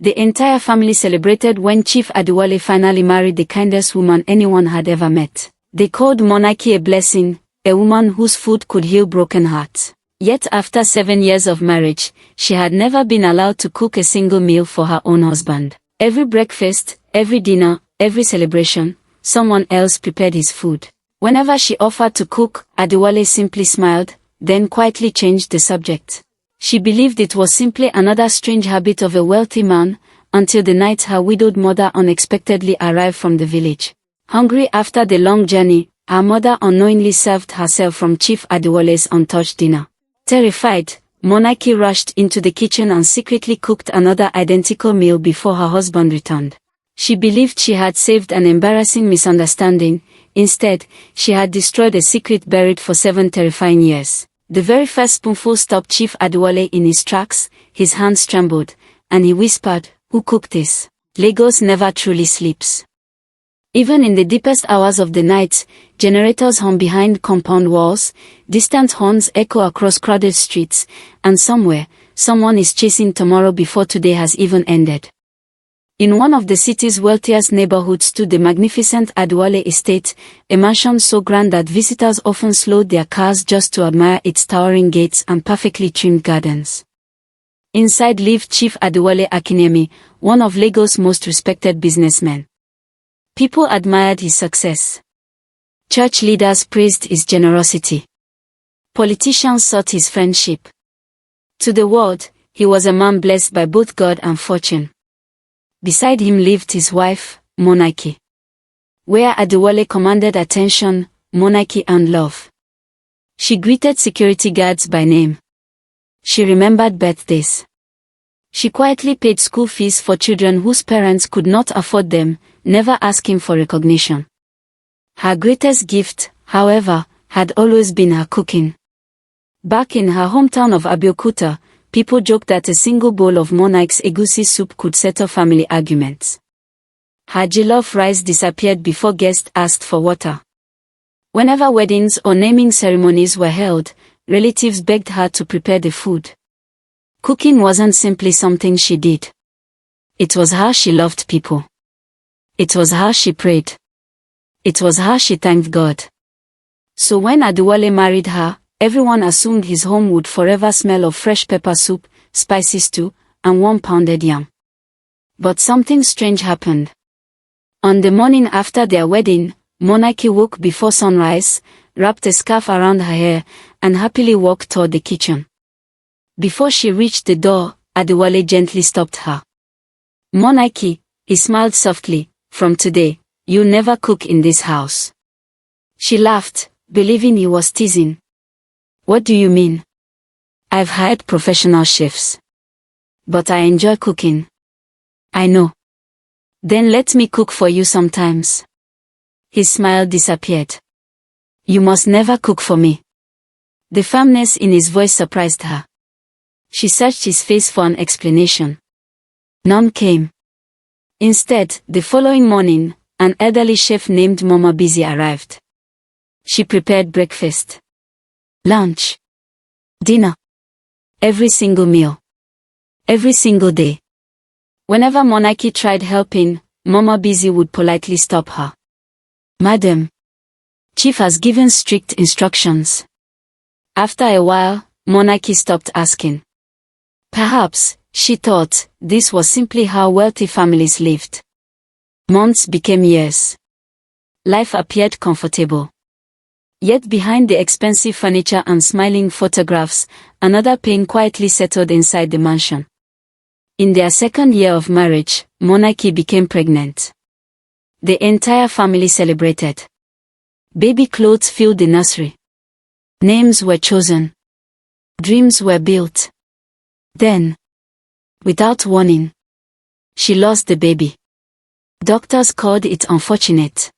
The entire family celebrated when Chief Adewale finally married the kindest woman anyone had ever met. They called Morenike a blessing, a woman whose food could heal broken hearts. Yet after 7 years of marriage, she had never been allowed to cook a single meal for her own husband. Every breakfast, every dinner, every celebration, someone else prepared his food. Whenever she offered to cook, Adewale simply smiled, then quietly changed the subject. She believed it was simply another strange habit of a wealthy man, until the night her widowed mother unexpectedly arrived from the village. Hungry after the long journey, her mother unknowingly served herself from Chief Adewale's untouched dinner. Terrified, Morenike rushed into the kitchen and secretly cooked another identical meal before her husband returned. She believed she had saved an embarrassing misunderstanding. Instead, she had destroyed a secret buried for 7 terrifying years. The very first spoonful stopped Chief Adewale in his tracks, his hands trembled, and he whispered, "Who cooked this? Lagos never truly sleeps." Even in the deepest hours of the night, generators hum behind compound walls, distant horns echo across crowded streets, and somewhere, someone is chasing tomorrow before today has even ended. In one of the city's wealthiest neighborhoods stood the magnificent Adewale estate, a mansion so grand that visitors often slowed their cars just to admire its towering gates and perfectly trimmed gardens. Inside lived Chief Adewale Akinyemi, one of Lagos' most respected businessmen. People admired his success. Church leaders praised his generosity. Politicians sought his friendship. To the world, he was a man blessed by both God and fortune. Beside him lived his wife, Morenike. Where Adewale commanded attention, Morenike earned love. She greeted security guards by name. She remembered birthdays. She quietly paid school fees for children whose parents could not afford them, never asking for recognition. Her greatest gift, however, had always been her cooking. Back in her hometown of Abeokuta, people joked that a single bowl of Morenike's egusi soup could settle family arguments. Her jollof rice disappeared before guests asked for water. Whenever weddings or naming ceremonies were held, relatives begged her to prepare the food. Cooking wasn't simply something she did. It was how she loved people. It was how she prayed. It was how she thanked God. So when Adewale married her, everyone assumed his home would forever smell of fresh pepper soup, spicy stew, and warm pounded yam. But something strange happened. On the morning after their wedding, Morenike woke before sunrise, wrapped a scarf around her hair, and happily walked toward the kitchen. Before she reached the door, Adewale gently stopped her. "Morenike," he smiled softly, "from today, you'll never cook in this house." She laughed, believing he was teasing. "What do you mean? I've hired professional chefs. But I enjoy cooking." "I know. Then let me cook for you sometimes." His smile disappeared. "You must never cook for me." The firmness in his voice surprised her. She searched his face for an explanation. None came. Instead, the following morning, an elderly chef named Mama Busy arrived. She prepared breakfast, lunch, dinner, every single meal, every single day. Whenever Morenike tried helping, Mama Busy would politely stop her. "Madam, Chief has given strict instructions." After a while, Morenike stopped asking. Perhaps, she thought, this was simply how wealthy families lived. Months became years. Life appeared comfortable. Yet behind the expensive furniture and smiling photographs, another pain quietly settled inside the mansion. In their second year of marriage, Morenike became pregnant. The entire family celebrated. Baby clothes filled the nursery. Names were chosen. Dreams were built. Then, without warning, she lost the baby. Doctors called it unfortunate.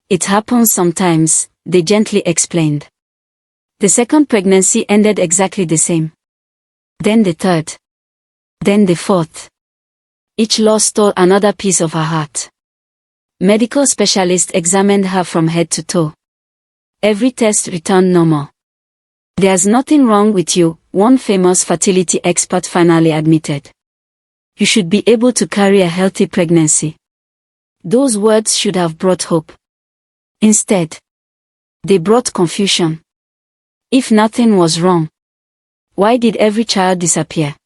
"It happens sometimes," they gently explained. The second pregnancy ended exactly the same. Then the third. Then the fourth. Each loss stole another piece of her heart. Medical specialists examined her from head to toe. Every test returned normal. "There's nothing wrong with you," one famous fertility expert finally admitted. You should be able to carry a healthy pregnancy. Those words should have brought hope. Instead, they brought confusion. If nothing was wrong, why did every child disappear?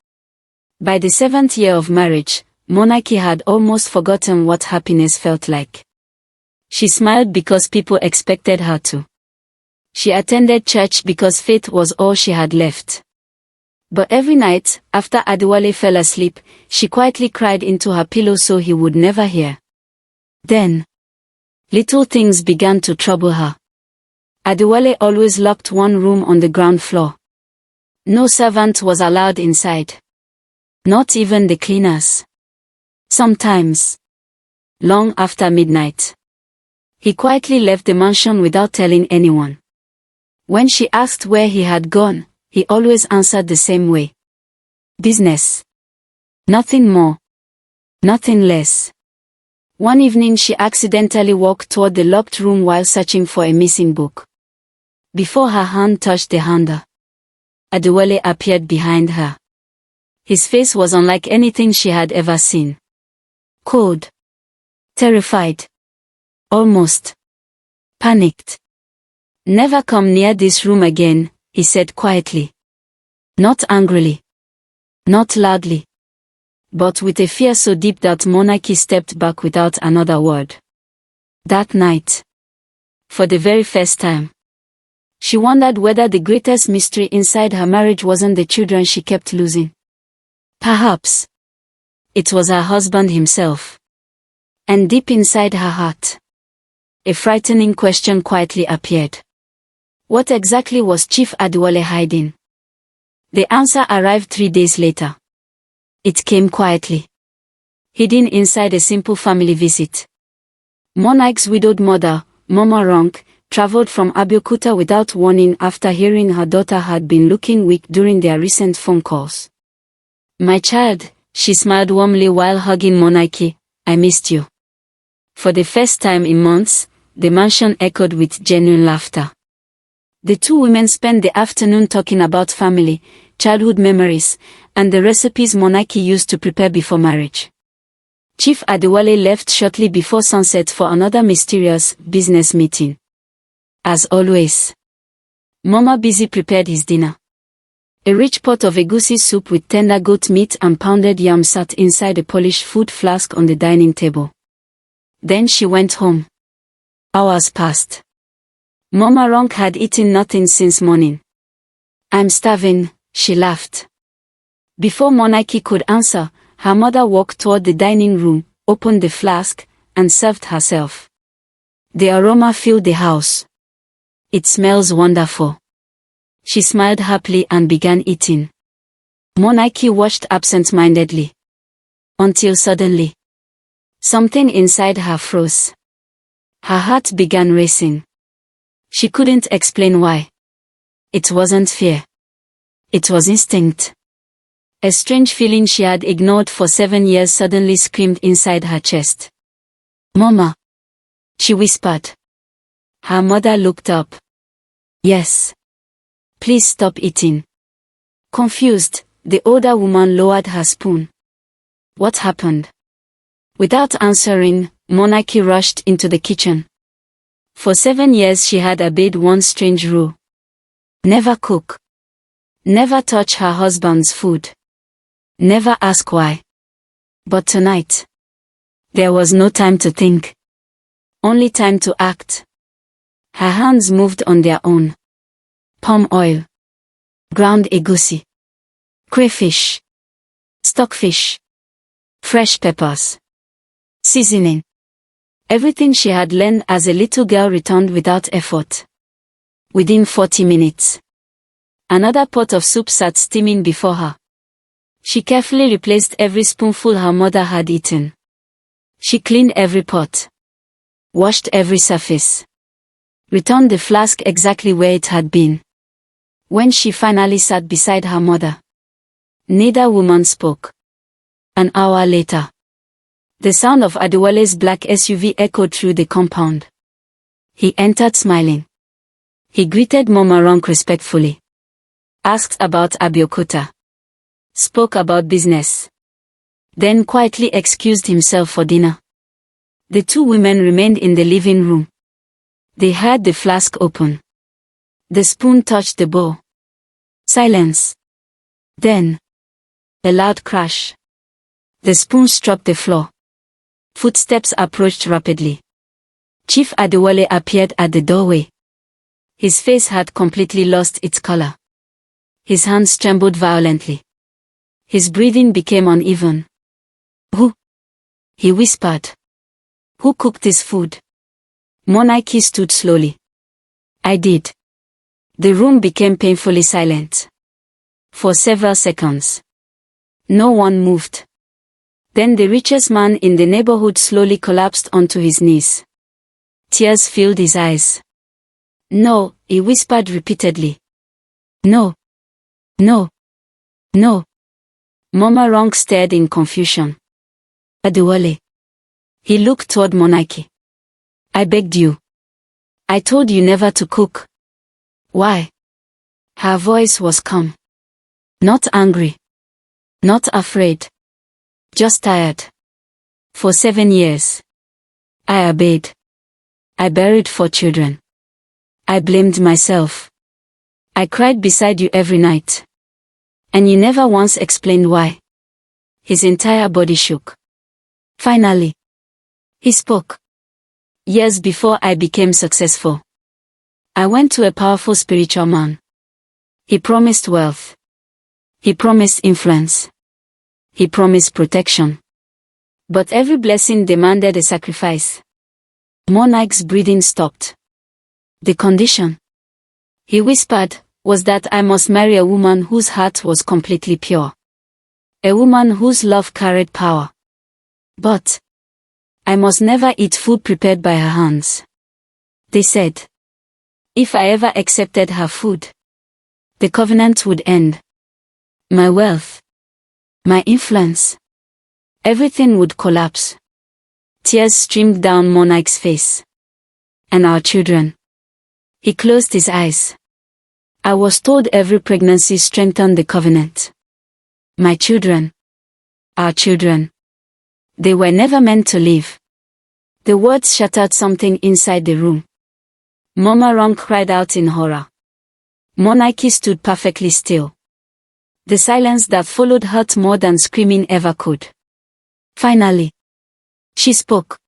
By the 7th year of marriage, Morenike had almost forgotten what happiness felt like. She smiled because people expected her to. She attended church because faith was all she had left. But every night, after Adewale fell asleep, she quietly cried into her pillow so he would never hear. Then, little things began to trouble her. Adewale always locked one room on the ground floor. No servant was allowed inside. Not even the cleaners. Sometimes, long after midnight, he quietly left the mansion without telling anyone. When she asked where he had gone, he always answered the same way. Business. Nothing more. Nothing less. One evening she accidentally walked toward the locked room while searching for a missing book. Before her hand touched the handle, Adewale appeared behind her. His face was unlike anything she had ever seen. Cold. Terrified. Almost panicked. Never come near this room again, he said quietly. Not angrily. Not loudly. But with a fear so deep that Morenike stepped back without another word. That night, for the very first time, she wondered whether the greatest mystery inside her marriage wasn't the children she kept losing. Perhaps it was her husband himself. And deep inside her heart, a frightening question quietly appeared. What exactly was Chief Adewale hiding? The answer arrived 3 days later. It came quietly, hidden inside a simple family visit. Morenike's widowed mother, Morenike, traveled from Abeokuta without warning after hearing her daughter had been looking weak during their recent phone calls. My child, she smiled warmly while hugging Morenike, I missed you. For the first time in months, the mansion echoed with genuine laughter. The two women spent the afternoon talking about family, childhood memories, and the recipes Morenike used to prepare before marriage. Chief Adewale left shortly before sunset for another mysterious business meeting. As always, Mama busy prepared his dinner. A rich pot of egusi soup with tender goat meat and pounded yam sat inside a polished food flask on the dining table. Then she went home. Hours passed. Morenike had eaten nothing since morning. I'm starving, she laughed. Before Morenike could answer, her mother walked toward the dining room, opened the flask, and served herself. The aroma filled the house. It smells wonderful. She smiled happily and began eating. Morenike watched absent-mindedly. Until suddenly, something inside her froze. Her heart began racing. She couldn't explain why. It wasn't fear. It was instinct. A strange feeling she had ignored for 7 years suddenly screamed inside her chest. Mama, she whispered. Her mother looked up. Yes. Please stop eating. Confused, the older woman lowered her spoon. What happened? Without answering, Morenike rushed into the kitchen. For 7 years she had obeyed one strange rule. Never cook. Never touch her husband's food. Never ask why. But tonight, there was no time to think. Only time to act. Her hands moved on their own. Palm oil. Ground egusi. Crayfish. Stockfish. Fresh peppers. Seasoning. Everything she had learned as a little girl returned without effort. Within 40 minutes, another pot of soup sat steaming before her. She carefully replaced every spoonful her mother had eaten. She cleaned every pot. Washed every surface. Returned the flask exactly where it had been. When she finally sat beside her mother, neither woman spoke. An hour later, the sound of Adewale's black SUV echoed through the compound. He entered smiling. He greeted Morenike respectfully. Asked about Abeokuta. Spoke about business. then quietly excused himself for dinner. The two women remained in the living room. They heard the flask open. The spoon touched the bowl. Silence. Then, a loud crash. The spoon struck the floor. Footsteps approached rapidly. Chief Adewale appeared at the doorway. His face had completely lost its color. His hands trembled violently. His breathing became uneven. "Who?" he whispered. "Who cooked this food?" Morenike stood slowly. "I did." The room became painfully silent. For several seconds. No one moved. Then the richest man in the neighborhood slowly collapsed onto his knees. Tears filled his eyes. "No," he whispered repeatedly. "No. No. No." Morenike stared in confusion. "Adewale." He looked toward Morenike. "I begged you. I told you never to cook." "Why?" Her voice was calm. Not angry. Not afraid. Just tired. "For 7 years. I obeyed. I buried 4 children. I blamed myself. I cried beside you every night. And you never once explained why." His entire body shook. Finally, he spoke. "Years before I became successful, I went to a powerful spiritual man. He promised wealth. He promised influence. He promised protection. But every blessing demanded a sacrifice." Morenike's breathing stopped. "The condition," he whispered, "was that I must marry a woman whose heart was completely pure. A woman whose love carried power. But I must never eat food prepared by her hands." They said, if I ever accepted her food, the covenant would end. My wealth, my influence, everything would collapse. Tears streamed down Morenike's face. "And our children." He closed his eyes. "I was told every pregnancy strengthened the covenant. My children. Our children. They were never meant to live." The words shattered something inside the room. Morenike cried out in horror. Morenike stood perfectly still. The silence that followed hurt more than screaming ever could. Finally, she spoke.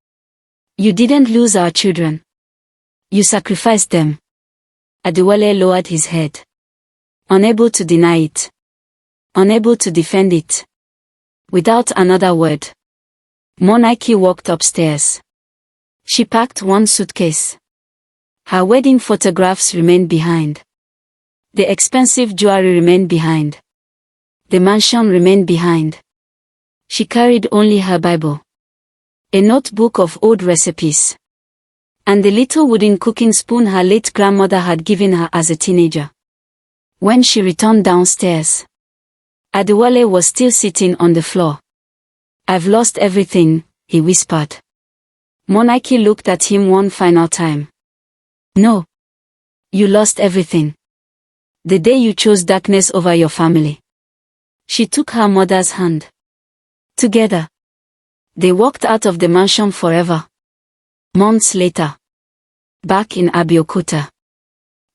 "You didn't lose our children. You sacrificed them." Adewale lowered his head. Unable to deny it. Unable to defend it. Without another word, Morenike walked upstairs. She packed one suitcase. Her wedding photographs remained behind. The expensive jewelry remained behind. The mansion remained behind. She carried only her Bible, a notebook of old recipes, and the little wooden cooking spoon her late grandmother had given her as a teenager. When she returned downstairs, Adewale was still sitting on the floor. "I've lost everything," he whispered. Morenike looked at him one final time. "No. You lost everything. The day you chose darkness over your family." She took her mother's hand. Together, they walked out of the mansion forever. Months later, back in Abeokuta,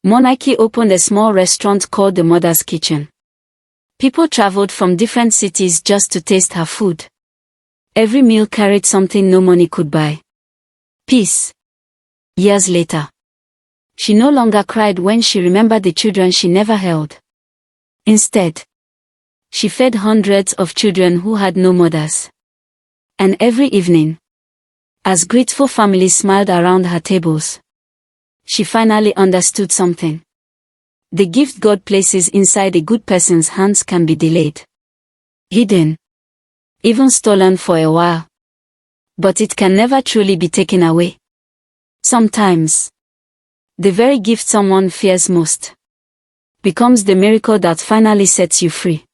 Morenike opened a small restaurant called the Mother's Kitchen. People traveled from different cities just to taste her food. Every meal carried something no money could buy. Peace. Years later, she no longer cried when she remembered the children she never held. Instead, she fed hundreds of children who had no mothers. And every evening, as grateful families smiled around her tables, she finally understood something. The gift God places inside a good person's hands can be delayed, hidden, even stolen for a while. But it can never truly be taken away. Sometimes, the very gift someone fears most becomes the miracle that finally sets you free.